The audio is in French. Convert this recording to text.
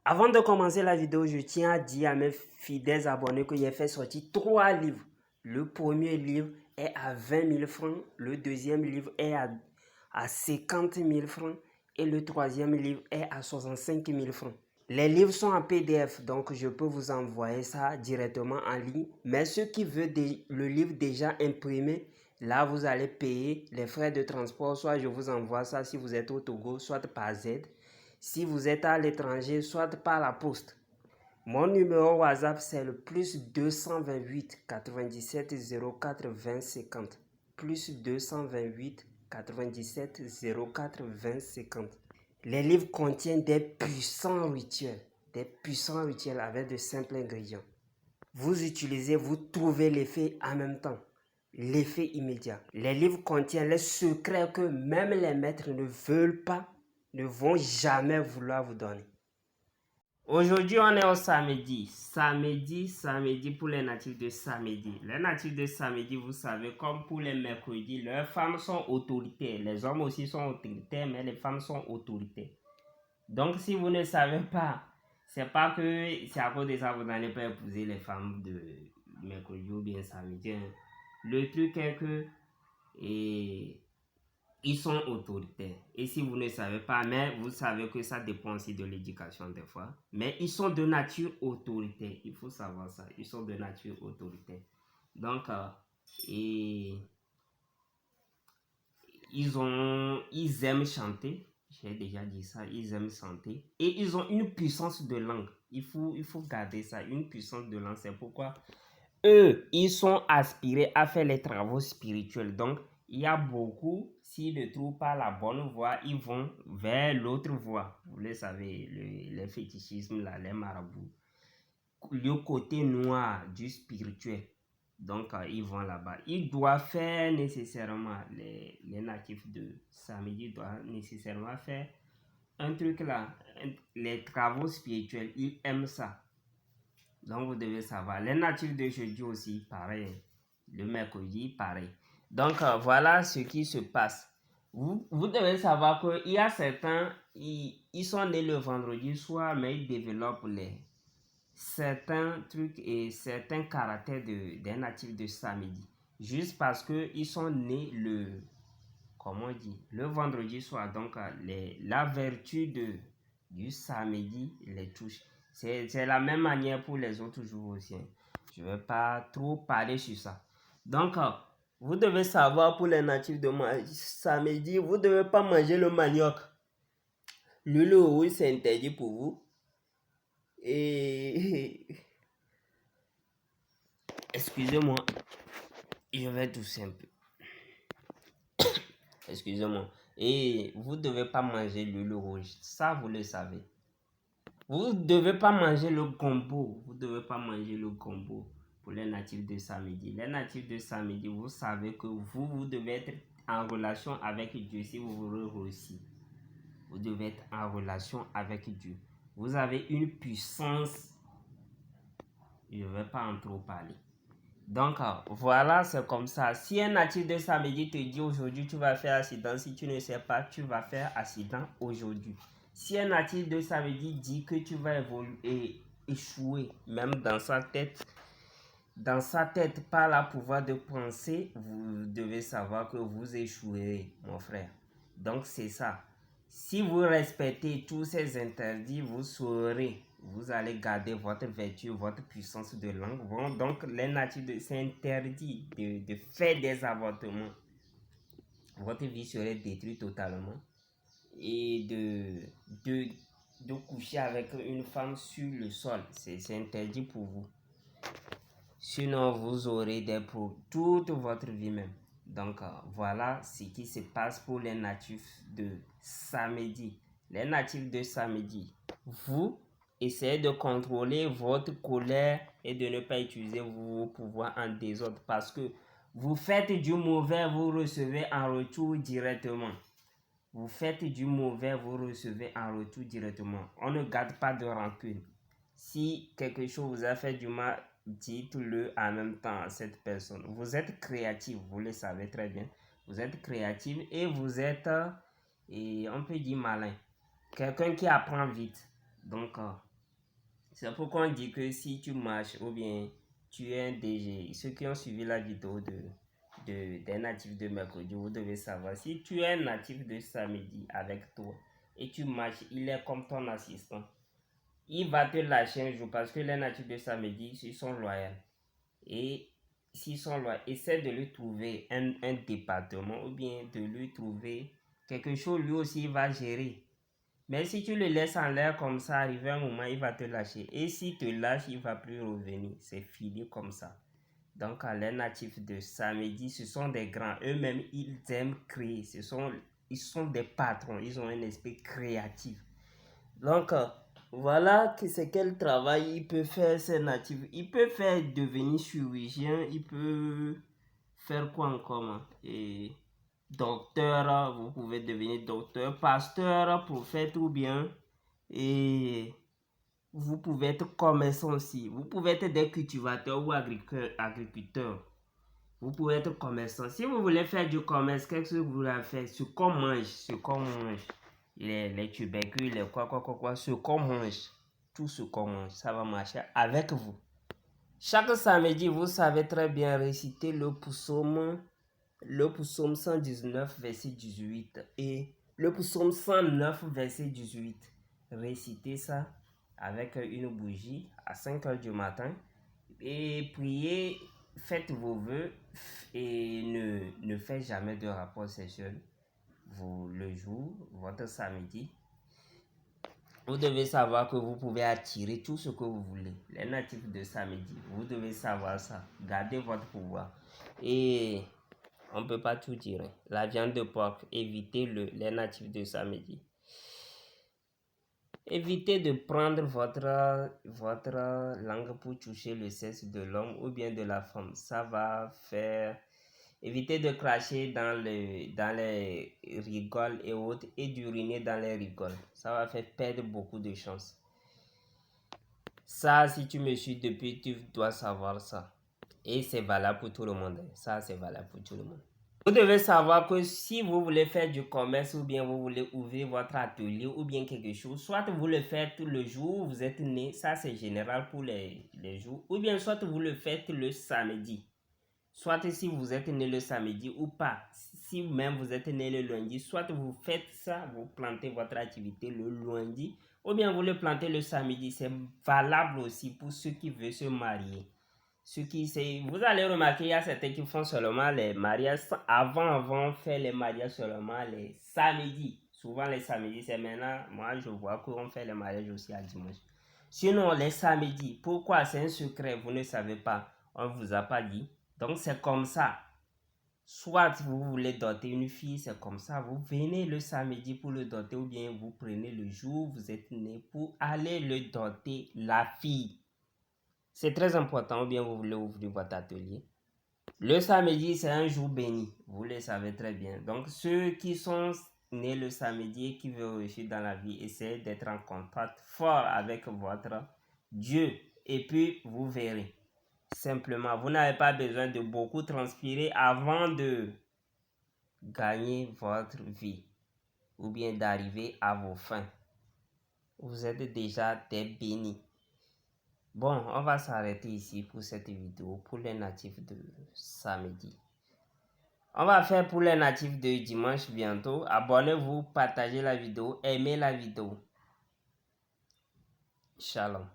Avant de commencer la vidéo, je tiens à dire à mes fidèles abonnés que j'ai fait sortir 3 livres. Le premier livre est à 20 000 francs, le deuxième livre est à 50 000 francs et le troisième livre est à 65 000 francs. Les livres sont en PDF, donc je peux vous envoyer ça directement en ligne. Mais ceux qui veulent le livre déjà imprimé, là vous allez payer les frais de transport. Soit je vous envoie ça si vous êtes au Togo, soit par Z. Si vous êtes à l'étranger, soit par la poste. Mon numéro WhatsApp, c'est le plus 228 97 04 20 50. Plus 228 97 04 20 50. Les livres contiennent des puissants rituels avec de simples ingrédients. Vous utilisez, vous trouvez l'effet en même temps, l'effet immédiat. Les livres contiennent les secrets que même les maîtres ne veulent pas, ne vont jamais vouloir vous donner. Aujourd'hui, on est au samedi. Samedi pour les natifs de Samedi. Les natifs de Samedi, vous savez, comme pour les mercredis, leurs femmes sont autoritaires. Les hommes aussi sont autoritaires, mais les femmes sont autoritaires. Donc, si vous ne savez pas, c'est pas que c'est à cause de ça que vous n'allez pas épouser les femmes de mercredi ou bien samedi. Le truc est que ils sont autoritaires. Et si vous ne savez pas, mais vous savez que ça dépend aussi de l'éducation des fois. Mais ils sont de nature autoritaire. Il faut savoir ça. Ils sont de nature autoritaire. Donc, ils aiment chanter. J'ai déjà dit ça. Ils aiment chanter. Et ils ont une puissance de langue. Il faut garder ça. Une puissance de langue. C'est pourquoi eux, ils sont aspirés à faire les travaux spirituels. Donc, il y a beaucoup, s'ils ne trouvent pas la bonne voie, ils vont vers l'autre voie. Vous le savez, les fétichismes, là, les marabouts. Le côté noir du spirituel. Donc, ils vont là-bas. Ils doivent faire nécessairement, les natifs de Samedi doivent nécessairement faire un truc là, les travaux spirituels. Ils aiment ça. Donc, vous devez savoir. Les natifs de jeudi aussi, pareil. Le mercredi, pareil. Donc, voilà ce qui se passe. Vous devez savoir qu'il y a certains, ils sont nés le vendredi soir, mais ils développent certains trucs et certains caractères des natifs de samedi. Juste parce qu'ils sont nés le vendredi soir. Donc, la vertu du samedi les touche. C'est la même manière pour les autres jours aussi. Je ne vais pas trop parler sur ça. Donc, vous devez savoir pour les natifs de samedi, vous ne devez pas manger le manioc. Le loup, c'est interdit pour vous. Et excusez-moi, je vais tousser un peu. Excusez-moi. Et vous ne devez pas manger le loup rouge. Ça, vous le savez. Vous ne devez pas manger le gombo. Vous ne devez pas manger le gombo pour les natifs de samedi. Les natifs de samedi, vous savez que vous devez être en relation avec Dieu si vous voulez réussir. Vous devez être en relation avec Dieu. Vous avez une puissance. Je ne vais pas en trop parler. Donc, voilà, c'est comme ça. Si un natif de samedi te dit aujourd'hui tu vas faire accident, si tu ne sais pas, tu vas faire accident aujourd'hui. Si un natif de samedi dit que tu vas échouer, même dans sa tête, par la pouvoir de penser, vous devez savoir que vous échouerez, mon frère. Donc, c'est ça. Si vous respectez tous ces interdits, vous saurez, vous allez garder votre vertu, votre puissance de langue. Bon, donc, les natifs, c'est interdit de faire des avortements. Votre vie serait détruite totalement. Et de coucher avec une femme sur le sol, c'est interdit pour vous. Sinon, vous aurez des problèmes toute votre vie même. Donc, voilà ce qui se passe pour les natifs de samedi. Les natifs de samedi, vous essayez de contrôler votre colère et de ne pas utiliser vos pouvoirs en désordre parce que vous faites du mauvais, vous recevez en retour directement. Vous faites du mauvais, vous recevez en retour directement. On ne garde pas de rancune. Si quelque chose vous a fait du mal, dites-le en même temps à cette personne. Vous êtes créatif, vous le savez très bien. Vous êtes créatif et vous êtes, on peut dire malin. Quelqu'un qui apprend vite. Donc, C'est pourquoi on dit que si tu marches ou bien tu es un DG, ceux qui ont suivi la vidéo des natifs de mercredi, vous devez savoir, si tu es un natif de samedi avec toi et tu marches, il est comme ton assistant. Il va te lâcher un jour parce que les natifs de samedi, ils sont loyaux. Et s'ils sont loyaux, essaie de lui trouver un département ou bien de lui trouver quelque chose, lui aussi il va gérer. Mais si tu le laisses en l'air comme ça, arrivé un moment, il va te lâcher. Et s'il te lâche, il ne va plus revenir. C'est fini comme ça. Donc, les natifs de samedi, ce sont des grands. Eux-mêmes, ils aiment créer. Ils sont des patrons. Ils ont un esprit créatif. Donc, voilà c'est quel travail il peut faire, ces natifs. Il peut faire devenir chirurgien. Il peut faire quoi encore? Et docteur, vous pouvez devenir docteur, pasteur, prophète ou bien. Et vous pouvez être commerçant aussi. Vous pouvez être des cultivateurs ou agriculteurs. Vous pouvez être commerçant. Si vous voulez faire du commerce, qu'est-ce que vous voulez faire? Ce qu'on mange. Les tubercules, les quoi. Ce qu'on mange. Tout ce qu'on mange, ça va marcher avec vous. Chaque samedi, vous savez très bien réciter le psaume 119, verset 18 et le psaume 109, verset 18. Récitez ça avec une bougie à 5 heures du matin et priez, faites vos vœux et ne faites jamais de rapport sexuel le jour, votre samedi. Vous devez savoir que vous pouvez attirer tout ce que vous voulez. Les natifs de samedi, vous devez savoir ça. Gardez votre pouvoir. Et on ne peut pas tout dire. La viande de porc, évitez les natifs de samedi. Évitez de prendre votre langue pour toucher le sexe de l'homme ou bien de la femme. Ça va faire... Évitez de cracher dans les rigoles et autres et d'uriner dans les rigoles. Ça va faire perdre beaucoup de chances. Ça, si tu me suis depuis, tu dois savoir ça. Et c'est valable pour tout le monde. Ça, c'est valable pour tout le monde. Vous devez savoir que si vous voulez faire du commerce ou bien vous voulez ouvrir votre atelier ou bien quelque chose, soit vous le faites le jour où vous êtes né, ça c'est général pour les jours, ou bien soit vous le faites le samedi. Soit si vous êtes né le samedi ou pas, si même vous êtes né le lundi, soit vous faites ça, vous plantez votre activité le lundi, ou bien vous le plantez le samedi. C'est valable aussi pour ceux qui veulent se marier. Vous allez remarquer, il y a certains qui font seulement les mariages. Avant, on fait les mariages seulement les samedis. Souvent les samedis, c'est maintenant, moi je vois qu'on fait les mariages aussi à dimanche. Sinon, les samedis, pourquoi? C'est un secret, vous ne savez pas. On ne vous a pas dit. Donc c'est comme ça. Soit vous voulez doter une fille, c'est comme ça. Vous venez le samedi pour le doter ou bien vous prenez le jour où vous êtes né pour aller le doter la fille. C'est très important ou bien vous voulez ouvrir votre atelier. Le samedi, c'est un jour béni. Vous le savez très bien. Donc ceux qui sont nés le samedi et qui veulent réussir dans la vie, essayez d'être en contact fort avec votre Dieu. Et puis vous verrez. Simplement, vous n'avez pas besoin de beaucoup transpirer avant de gagner votre vie ou bien d'arriver à vos fins. Vous êtes déjà des bénis. Bon, on va s'arrêter ici pour cette vidéo pour les natifs de samedi. On va faire pour les natifs de dimanche bientôt. Abonnez-vous, partagez la vidéo, aimez la vidéo. Shalom.